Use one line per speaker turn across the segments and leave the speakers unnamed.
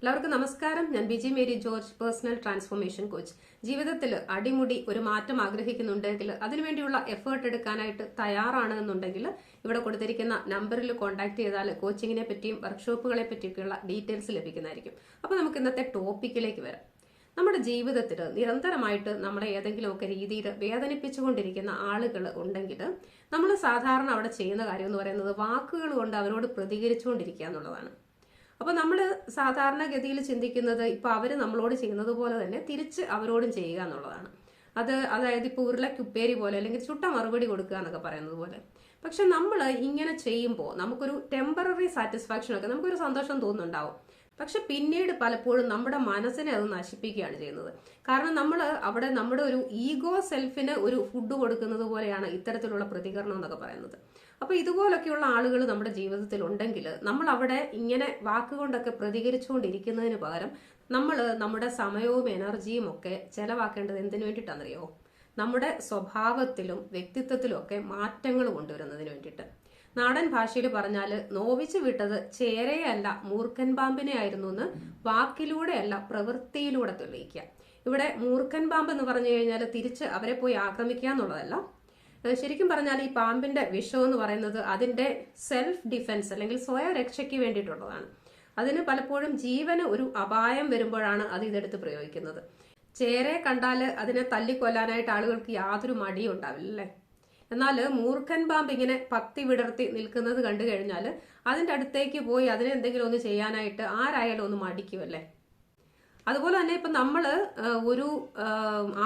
എല്ലാവർക്കും നമസ്കാരം. ഞാൻ Biji Mary George, personal transformation coach. ജീവിതത്തിൽ അടിമുടി ഒരു മാറ്റം ആഗ്രഹിക്കുന്നുണ്ടെങ്കിൽ അതിനുവേണ്ടിയുള്ള എഫേർട്ട് എടുക്കാനായിട്ട് തയ്യാറാണ് എന്നുണ്ടെങ്കിൽ ഇവിടെ കൊടുത്തിരിക്കുന്ന നമ്പറിൽ കോൺടാക്ട് ചെയ്താൽ കോച്ചിങ്ങിനെ പറ്റിയും വർക്ക്ഷോപ്പുകളെ പറ്റിയൊക്കെയുള്ള ഡീറ്റെയിൽസ് ലഭിക്കുന്നതായിരിക്കും. അപ്പോൾ നമുക്ക് ഇന്നത്തെ ടോപ്പിക്കിലേക്ക് വരാം. നമ്മുടെ ജീവിതത്തിൽ നിരന്തരമായിട്ട് നമ്മളെ ഏതെങ്കിലുമൊക്കെ രീതിയിൽ വേദനിപ്പിച്ചുകൊണ്ടിരിക്കുന്ന ആളുകൾ ഉണ്ടെങ്കിൽ നമ്മൾ സാധാരണ അവിടെ ചെയ്യുന്ന കാര്യം എന്ന് പറയുന്നത് വാക്കുകൾ കൊണ്ട് അവരോട് പ്രതികരിച്ചുകൊണ്ടിരിക്കുക എന്നുള്ളതാണ്. അപ്പോൾ നമ്മൾ സാധാരണഗതിയിൽ ചിന്തിക്കുന്നത് ഇപ്പോൾ അവർ നമ്മളോട് ചെയ്യുന്നത് പോലെ തന്നെ തിരിച്ച് അവരോടും ചെയ്യുക എന്നുള്ളതാണ്. അതായത് ഇപ്പോൾ ഉരുളക്കുപ്പേരി പോലെ അല്ലെങ്കിൽ ചുട്ട മറുപടി കൊടുക്കുക എന്നൊക്കെ പറയുന്നത് പോലെ. പക്ഷെ നമ്മൾ ഇങ്ങനെ ചെയ്യുമ്പോൾ നമുക്കൊരു ടെമ്പററി സാറ്റിസ്ഫാക്ഷൻ ഒക്കെ നമുക്കൊരു സന്തോഷം തോന്നുന്നുണ്ടാവും. പക്ഷെ പിന്നീട് പലപ്പോഴും നമ്മുടെ മനസ്സിനെ അത് നശിപ്പിക്കുകയാണ് ചെയ്യുന്നത്. കാരണം നമ്മൾ അവിടെ നമ്മുടെ ഒരു ഈഗോ സെൽഫിന് ഒരു ഫുഡ് കൊടുക്കുന്നത് പോലെയാണ് ഇത്തരത്തിലുള്ള പ്രതികരണം എന്നൊക്കെ പറയുന്നത്. അപ്പൊ ഇതുപോലൊക്കെയുള്ള ആളുകൾ നമ്മുടെ ജീവിതത്തിൽ ഉണ്ടെങ്കിൽ നമ്മൾ അവിടെ ഇങ്ങനെ വാക്കുകൊണ്ടൊക്കെ പ്രതികരിച്ചുകൊണ്ടിരിക്കുന്നതിന് പകരം നമ്മൾ നമ്മുടെ സമയവും എനർജിയും ഒക്കെ ചെലവാക്കേണ്ടത് എന്തിനു വേണ്ടിയിട്ടാണെന്നറിയോ? നമ്മുടെ സ്വഭാവത്തിലും വ്യക്തിത്വത്തിലും ഒക്കെ മാറ്റങ്ങൾ കൊണ്ടുവരുന്നതിന് വേണ്ടിയിട്ട്. നാടൻ ഭാഷയിൽ പറഞ്ഞാൽ നോവിച്ചു വിട്ടത് ചേരയല്ല മൂർഖൻ പാമ്പിനെ ആയിരുന്നു എന്ന് വാക്കിലൂടെയല്ല പ്രവൃത്തിയിലൂടെ തെളിയിക്കുക. ഇവിടെ മൂർഖൻ പാമ്പ് എന്ന് പറഞ്ഞു കഴിഞ്ഞാൽ തിരിച്ച് അവരെ പോയി ആക്രമിക്കുക എന്നുള്ളതല്ല. ശരിക്കും പറഞ്ഞാൽ ഈ പാമ്പിന്റെ വിഷം എന്ന് പറയുന്നത് അതിന്റെ സെൽഫ് ഡിഫെൻസ് അല്ലെങ്കിൽ സ്വയരക്ഷയ്ക്ക് വേണ്ടിയിട്ടുള്ളതാണ്. അതിന് പലപ്പോഴും ജീവന് ഒരു അപായം വരുമ്പോഴാണ് അത് ഇതെടുത്ത് പ്രയോഗിക്കുന്നത്. ചേരയെ കണ്ടാൽ അതിനെ തല്ലിക്കൊല്ലാനായിട്ട് ആളുകൾക്ക് യാതൊരു മടിയും ഉണ്ടാവില്ല അല്ലേ? എന്നാൽ മൂർഖൻ പാമ്പ് ഇങ്ങനെ പത്തി വിടർത്തി നിൽക്കുന്നത് കണ്ടു കഴിഞ്ഞാൽ അതിൻ്റെ അടുത്തേക്ക് പോയി അതിനെ എന്തെങ്കിലും ഒന്ന് ചെയ്യാനായിട്ട് ആരായാലും ഒന്ന് മടിക്കുമല്ലേ? അതുപോലെ തന്നെ ഇപ്പം നമ്മൾ ഒരു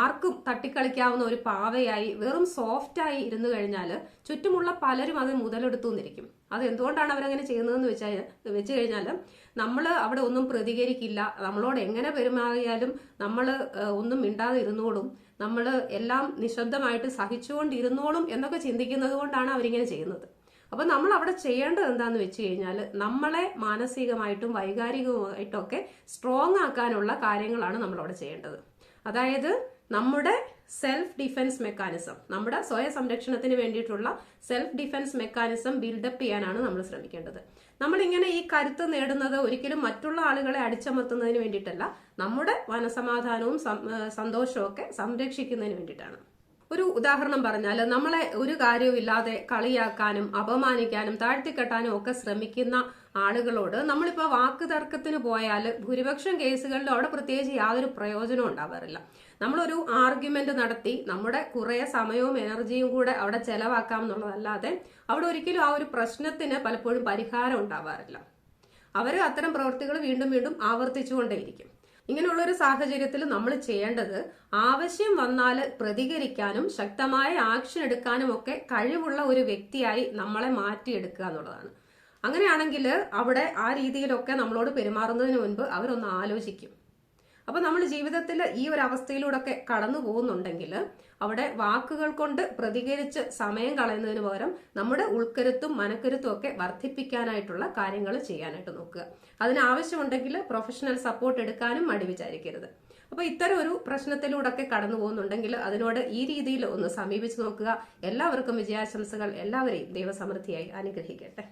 ആർക്കും തട്ടിക്കളിക്കാവുന്ന ഒരു പാവയായി വെറും സോഫ്റ്റായി ഇരുന്നു കഴിഞ്ഞാൽ ചുറ്റുമുള്ള പലരും അത് മുതലെടുത്തു നിന്നിരിക്കും. അത് എന്തുകൊണ്ടാണ് അവരങ്ങനെ ചെയ്യുന്നതെന്ന് വെച്ച് കഴിഞ്ഞാൽ നമ്മൾ അവിടെ ഒന്നും പ്രതികരിക്കില്ല, നമ്മളോട് എങ്ങനെ പെരുമാറിയാലും നമ്മൾ ഒന്നും മിണ്ടാതെ ഇരുന്നോളും, നമ്മൾ എല്ലാം നിശബ്ദമായിട്ട് സഹിച്ചുകൊണ്ടിരുന്നോളും എന്നൊക്കെ ചിന്തിക്കുന്നത് കൊണ്ടാണ് അവരിങ്ങനെ ചെയ്യുന്നത്. അപ്പൊ നമ്മൾ അവിടെ ചെയ്യേണ്ടത് എന്താന്ന് വെച്ച് കഴിഞ്ഞാൽ നമ്മളെ മാനസികമായിട്ടും വൈകാരികമായിട്ടും ഒക്കെ സ്ട്രോങ് ആക്കാനുള്ള കാര്യങ്ങളാണ് നമ്മൾ അവിടെ ചെയ്യേണ്ടത്. അതായത് നമ്മുടെ സെൽഫ് ഡിഫെൻസ് മെക്കാനിസം, നമ്മുടെ സ്വയ സംരക്ഷണത്തിന് വേണ്ടിയിട്ടുള്ള സെൽഫ് ഡിഫെൻസ് മെക്കാനിസം ബിൽഡപ്പ് ചെയ്യാനാണ് നമ്മൾ ശ്രമിക്കേണ്ടത്. നമ്മളിങ്ങനെ ഈ കരുത്ത് നേടുന്നത് ഒരിക്കലും മറ്റുള്ള ആളുകളെ അടിച്ചമർത്തുന്നതിന് വേണ്ടിയിട്ടല്ല, നമ്മുടെ മനസമാധാനവും സന്തോഷവും ഒക്കെ സംരക്ഷിക്കുന്നതിന് വേണ്ടിയിട്ടാണ്. ഒരു ഉദാഹരണം പറഞ്ഞാൽ നമ്മളെ ഒരു കാര്യവും ഇല്ലാതെ കളിയാക്കാനും അപമാനിക്കാനും താഴ്ത്തിക്കെട്ടാനും ഒക്കെ ശ്രമിക്കുന്ന ആളുകളോട് നമ്മളിപ്പോൾ വാക്ക് തർക്കത്തിന് പോയാൽ ഭൂരിപക്ഷം കേസുകളിലും അവിടെ പ്രത്യേകിച്ച് യാതൊരു പ്രയോജനവും ഉണ്ടാവാറില്ല. നമ്മളൊരു ആർഗ്യുമെന്റ് നടത്തി നമ്മുടെ കുറെ സമയവും എനർജിയും കൂടെ അവിടെ ചെലവാക്കാം എന്നുള്ളതല്ലാതെ അവിടെ ഒരിക്കലും ആ ഒരു പ്രശ്നത്തിന് പലപ്പോഴും പരിഹാരം ഉണ്ടാവാറില്ല. അവർ അത്തരം പ്രവൃത്തികൾ വീണ്ടും വീണ്ടും ആവർത്തിച്ചുകൊണ്ടേയിരിക്കും. ഇങ്ങനെയുള്ള ഒരു സാഹചര്യത്തിൽ നമ്മൾ ചെയ്യേണ്ടത് ആവശ്യം വന്നാൽ പ്രതികരിക്കാനും ശക്തമായ ആക്ഷൻ എടുക്കാനും ഒക്കെ കഴിവുള്ള ഒരു വ്യക്തിയായി നമ്മളെ മാറ്റിയെടുക്കുക എന്നുള്ളതാണ്. അങ്ങനെയാണെങ്കിൽ അവിടെ ആ രീതിയിലൊക്കെ നമ്മളോട് പെരുമാറുന്നതിന് മുൻപ് അവരൊന്ന് ആലോചിക്കും. അപ്പൊ നമ്മൾ ജീവിതത്തിൽ ഈ ഒരു അവസ്ഥയിലൂടെ ഒക്കെ കടന്നു പോകുന്നുണ്ടെങ്കിൽ അവിടെ വാക്കുകൾ കൊണ്ട് പ്രതികരിച്ച് സമയം കളയുന്നതിന് പകരം നമ്മുടെ ഉൾക്കരുത്തും മനക്കരുത്തും ഒക്കെ വർദ്ധിപ്പിക്കാനായിട്ടുള്ള കാര്യങ്ങൾ ചെയ്യാനായിട്ട് നോക്കുക. അതിനാവശ്യമുണ്ടെങ്കിൽ പ്രൊഫഷണൽ സപ്പോർട്ട് എടുക്കാനും മടി വിചാരിക്കരുത്. അപ്പൊ ഇത്തരം ഒരു പ്രശ്നത്തിലൂടെ ഒക്കെ കടന്നു പോകുന്നുണ്ടെങ്കിൽ അതിനോട് ഈ രീതിയിൽ ഒന്ന് സമീപിച്ചു നോക്കുക. എല്ലാവർക്കും വിജയാശംസകൾ. എല്ലാവരെയും ദൈവസമൃദ്ധിയായി അനുഗ്രഹിക്കട്ടെ.